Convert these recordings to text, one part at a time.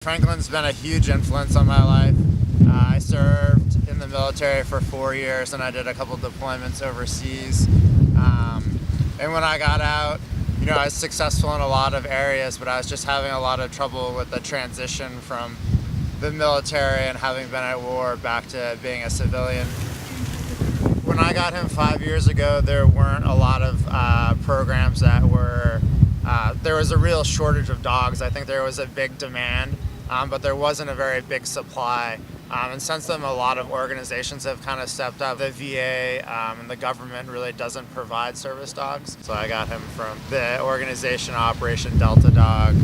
Franklin's been a huge influence on my life. I served in the military for 4 years and I did a couple deployments overseas. And when I got out, I was successful in a lot of areas, but I was just having a lot of trouble with the transition from the military and having been at war back to being a civilian. When I got him 5 years ago, there weren't a lot of programs that were, there was a real shortage of dogs. I think there was a big demand, but there wasn't a very big supply. And since then, a lot of organizations have kind of stepped up. The VA and the government really doesn't provide service dogs. So I got him from the organization Operation Delta Dog.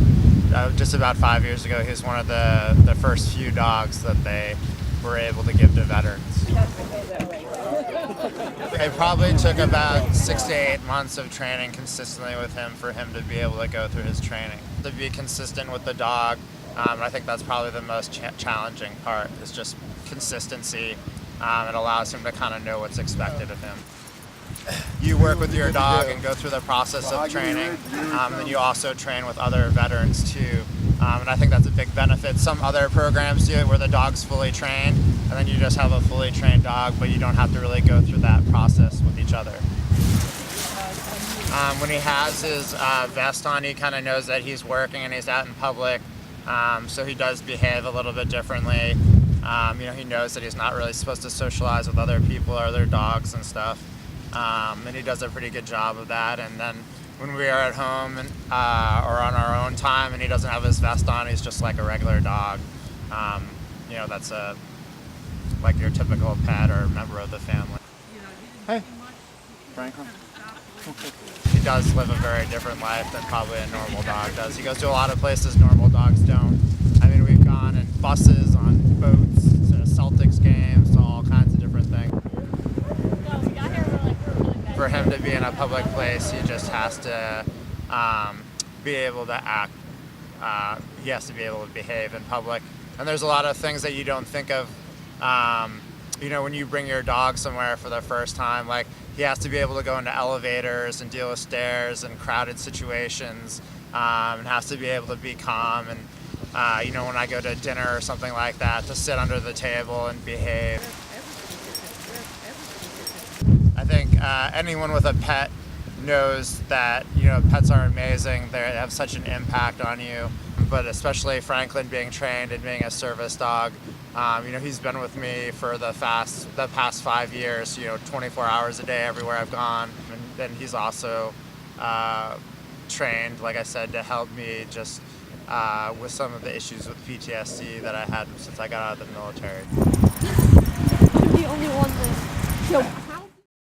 Just about 5 years ago, he was one of the first few dogs that they were able to give to veterans. It probably took about 6 to 8 months of training consistently with him for him to be able to go through his training. To be consistent with the dog, I think that's probably the most challenging part, is just consistency. It allows him to kind of know what's expected of him. You work with your dog and go through the process of training, and then you also train with other veterans too. And I think that's a big benefit. Some other programs do it where the dog's fully trained, and then you just have a fully trained dog, but you don't have to really go through that process with each other. When he has his vest on, he kind of knows that he's working and he's out in public, so he does behave a little bit differently. He knows that he's not really supposed to socialize with other people or other dogs and stuff, and he does a pretty good job of that. And then when we are at home and, or on our own time and he doesn't have his vest on, he's just like a regular dog. That's like your typical pet or member of the family. Hey, Franklin. He does live a very different life than probably a normal dog does. He goes to a lot of places normal dogs don't. I mean, we've gone in buses, on boats, to Celtics games, to all kinds of different things. For him to be in a public place, he just has to be able to act. He has to be able to behave in public. And there's a lot of things that you don't think of. When you bring your dog somewhere for the first time, like he has to be able to go into elevators and deal with stairs and crowded situations, and has to be able to be calm. And when I go to dinner or something like that, to sit under the table and behave. I think anyone with a pet knows that pets are amazing. They have such an impact on you. But especially Franklin being trained and being a service dog, he's been with me for the past 5 years. 24 hours a day everywhere I've gone. And then he's also trained, like I said, to help me just with some of the issues with PTSD that I had since I got out of the military.